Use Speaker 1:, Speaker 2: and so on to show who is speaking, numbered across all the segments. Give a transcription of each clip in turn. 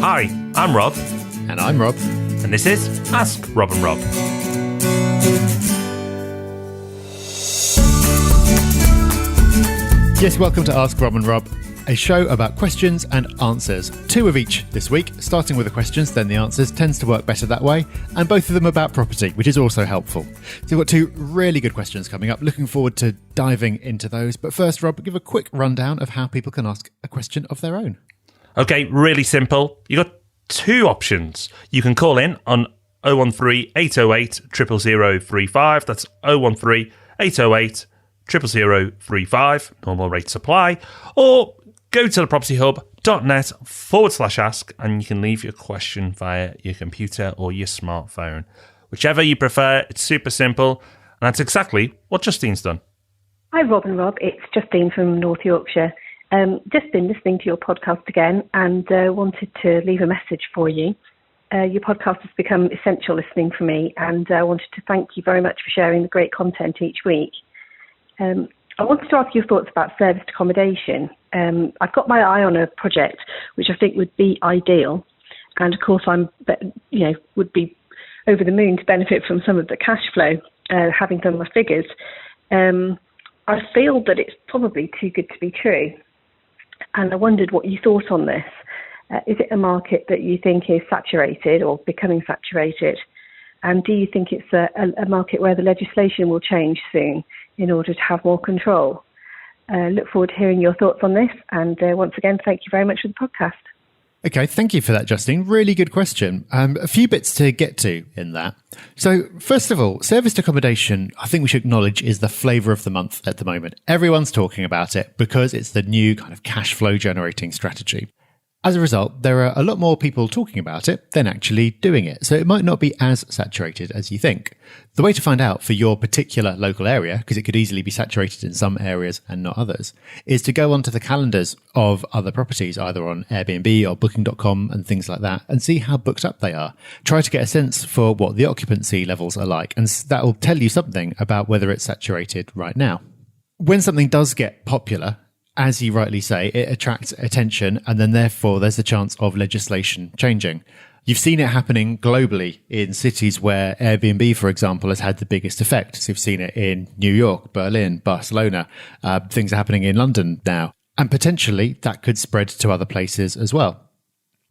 Speaker 1: Hi, I'm Rob.
Speaker 2: And I'm Rob.
Speaker 1: And this is Ask Rob and Rob.
Speaker 2: Yes, welcome to Ask Rob and Rob, a show about questions and answers. 2 of each this week, starting with the questions, then the answers. Tends to work better that way, and both of them about property, which is also helpful. So we've got 2 really good questions coming up. Looking forward to diving into those. But first, Rob, give a quick rundown of how people can ask a question of their own.
Speaker 1: Okay, really simple. You've got 2 options. You can call in on 013 808 00035. That's 013 808 00035. Normal rate supply. Or go to thepropertyhub.net/ask and you can leave your question via your computer or your smartphone. Whichever you prefer, it's super simple. And that's exactly what Justine's done.
Speaker 3: Hi, Rob and Rob. It's Justine from North Yorkshire. Just been listening to your podcast again and wanted to leave a message for you. Your podcast has become essential listening for me, and I wanted to thank you very much for sharing the great content each week. I wanted to ask your thoughts about serviced accommodation. I've got my eye on a project which I think would be ideal, and of course would be over the moon to benefit from some of the cash flow, having done my figures. I feel that it's probably too good to be true. And I wondered what you thought on this. Is it a market that you think is saturated or becoming saturated? And do you think it's a market where the legislation will change soon in order to have more control? Look forward to hearing your thoughts on this. And once again, thank you very much for the podcast.
Speaker 2: Okay, thank you for that, Justine. Really good question. A few bits to get to in that. So, first of all, serviced accommodation, I think we should acknowledge, is the flavour of the month at the moment. Everyone's talking about it because it's the new kind of cash flow generating strategy. As a result, there are a lot more people talking about it than actually doing it, so it might not be as saturated as you think. The way to find out for your particular local area, because it could easily be saturated in some areas and not others, is to go onto the calendars of other properties, either on Airbnb or Booking.com and things like that, and see how booked up they are. Try to get a sense for what the occupancy levels are like, and that will tell you something about whether it's saturated right now. When something does get popular, as you rightly say, it attracts attention, and then therefore there's a chance of legislation changing. You've seen it happening globally in cities where Airbnb, for example, has had the biggest effect. So you've seen it in New York, Berlin, Barcelona. Things are happening in London now. And potentially that could spread to other places as well.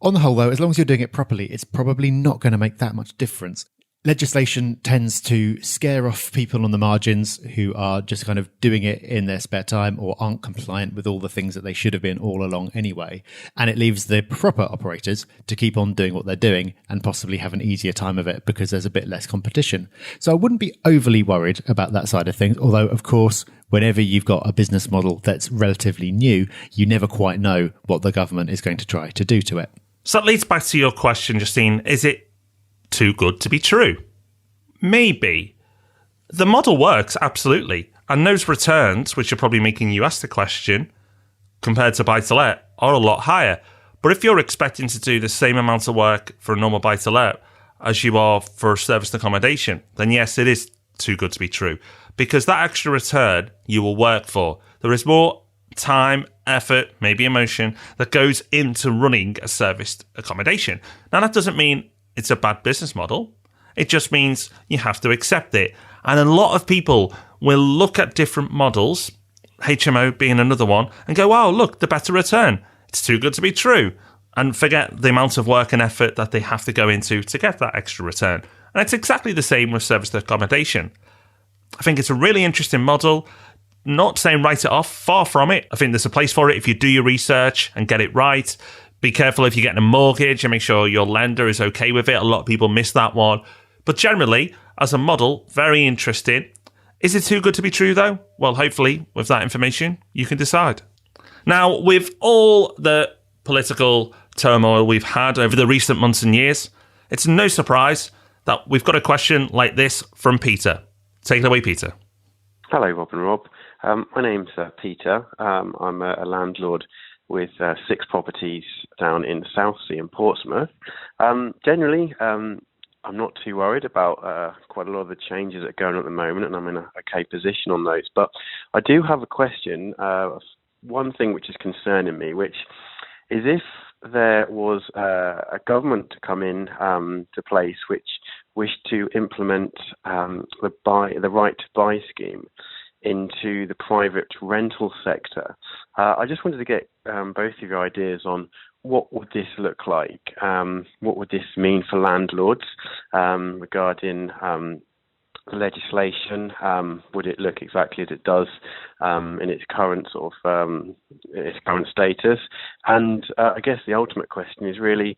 Speaker 2: On the whole, though, as long as you're doing it properly, it's probably not going to make that much difference. Legislation tends to scare off people on the margins who are just kind of doing it in their spare time or aren't compliant with all the things that they should have been all along anyway. And it leaves the proper operators to keep on doing what they're doing and possibly have an easier time of it because there's a bit less competition. So I wouldn't be overly worried about that side of things. Although, of course, whenever you've got a business model that's relatively new, you never quite know what the government is going to try to do to it.
Speaker 1: So that leads back to your question, Justine. Is it too good to be true? Maybe. The model works, absolutely. And those returns, which are probably making you ask the question, compared to buy-to-let, are a lot higher. But if you're expecting to do the same amount of work for a normal buy-to-let as you are for serviced accommodation, then yes, it is too good to be true. Because that extra return you will work for. There is more time, effort, maybe emotion that goes into running a serviced accommodation. Now, that doesn't mean it's a bad business model. It just means you have to accept it. And a lot of people will look at different models, HMO being another one, and go, wow, look, the better return. It's too good to be true. And forget the amount of work and effort that they have to go into to get that extra return. And it's exactly the same with serviced accommodation. I think it's a really interesting model. Not saying write it off, far from it. I think there's a place for it if you do your research and get it right. Be careful if you're getting a mortgage and make sure your lender is okay with it. A lot of people miss that one. But generally, as a model, very interesting. Is it too good to be true, though? Well, hopefully, with that information, you can decide. Now, with all the political turmoil we've had over the recent months and years, it's no surprise that we've got a question like this from Peter. Take it away, Peter.
Speaker 4: Hello, Rob and Rob. My name's Peter. I'm a landlord with 6 properties down in the South Sea in Portsmouth. Generally, I'm not too worried about quite a lot of the changes that are going on at the moment, and I'm in a okay position on those. But I do have a question, one thing which is concerning me, which is if there was a government to come in to place which wished to implement the right to buy scheme into the private rental sector. I just wanted to get both of your ideas on what would this look like? What would this mean for landlords regarding the legislation? Would it look exactly as it does in its current its current status? And I guess the ultimate question is really,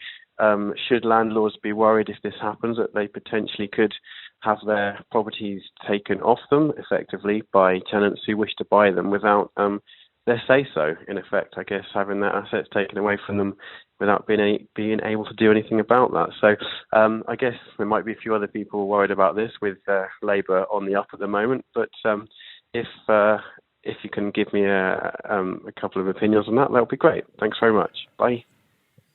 Speaker 4: should landlords be worried if this happens, that they potentially could have their properties taken off them effectively by tenants who wish to buy them without their say-so? In effect, I guess, having their assets taken away from them without being able to do anything about that. So I guess there might be a few other people worried about this with Labour on the up at the moment. But if you can give me a couple of opinions on that, that would be great. Thanks very much. Bye.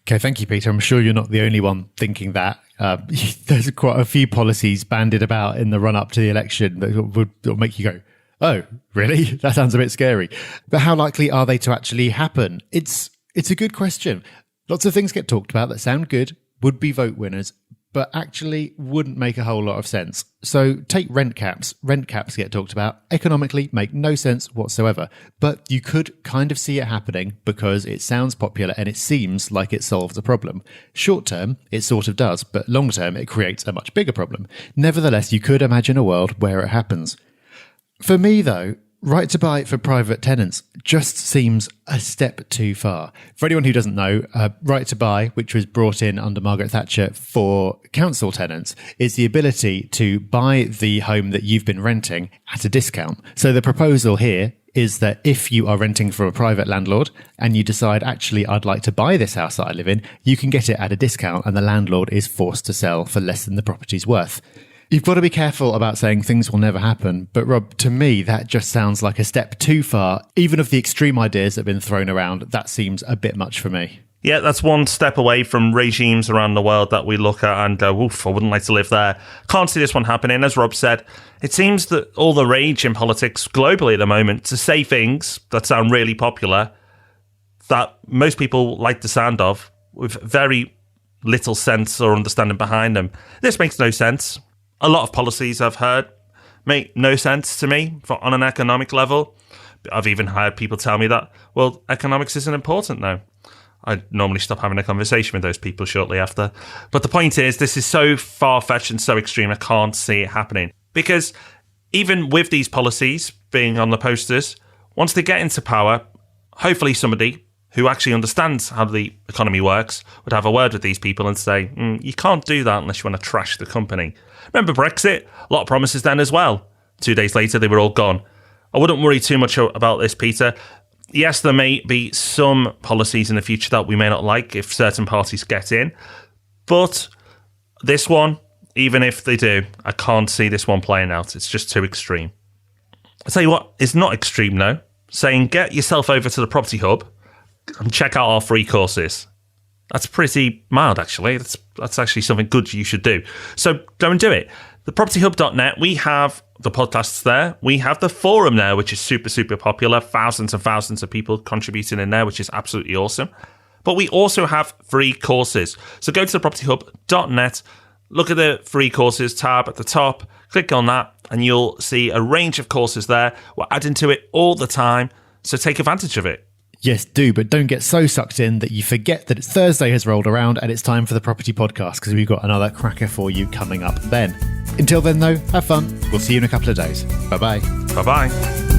Speaker 2: Okay, thank you, Peter. I'm sure you're not the only one thinking that. There's quite a few policies bandied about in the run-up to the election that would make you go, oh, really? That sounds a bit scary. But how likely are they to actually happen? It's a good question. Lots of things get talked about that sound good, would be vote winners, but actually wouldn't make a whole lot of sense. So take rent caps. Rent caps get talked about. Economically make no sense whatsoever. But you could kind of see it happening because it sounds popular and it seems like it solves a problem. Short term, it sort of does, but long term, it creates a much bigger problem. Nevertheless, you could imagine a world where it happens. For me, though, right to buy for private tenants just seems a step too far. For anyone who doesn't know, right to buy, which was brought in under Margaret Thatcher for council tenants, is the ability to buy the home that you've been renting at a discount. So the proposal here is that if you are renting from a private landlord and you decide, actually, I'd like to buy this house that I live in, you can get it at a discount and the landlord is forced to sell for less than the property's worth. You've got to be careful about saying things will never happen. But Rob, to me, that just sounds like a step too far. Even of the extreme ideas that have been thrown around, that seems a bit much for me.
Speaker 1: Yeah, that's one step away from regimes around the world that we look at and go, oof, I wouldn't like to live there. Can't see this one happening. As Rob said, it seems that all the rage in politics globally at the moment to say things that sound really popular that most people like the sound of with very little sense or understanding behind them. This makes no sense. A lot of policies I've heard make no sense to me on an economic level. I've even heard people tell me that, well, economics isn't important now. I normally stop having a conversation with those people shortly after. But the point is, this is so far-fetched and so extreme, I can't see it happening. Because even with these policies being on the posters, once they get into power, hopefully somebody who actually understands how the economy works would have a word with these people and say, you can't do that unless you want to trash the company. Remember Brexit? A lot of promises then as well. 2 days later, they were all gone. I wouldn't worry too much about this, Peter. Yes, there may be some policies in the future that we may not like if certain parties get in. But this one, even if they do, I can't see this one playing out. It's just too extreme. I'll tell you what is not extreme, though. Saying get yourself over to the Property Hub and check out our free courses. That's pretty mild, actually. That's actually something good you should do. So go and do it. Thepropertyhub.net, we have the podcasts there. We have the forum there, which is super, super popular. Thousands and thousands of people contributing in there, which is absolutely awesome. But we also have free courses. So go to thepropertyhub.net, look at the free courses tab at the top, click on that, and you'll see a range of courses there. We're adding to it all the time, so take advantage of it.
Speaker 2: Yes, do, but don't get so sucked in that you forget that it's Thursday has rolled around and it's time for the Property Podcast, because we've got another cracker for you coming up then. Until then, though, have fun. We'll see you in a couple of days. Bye-bye.
Speaker 1: Bye-bye.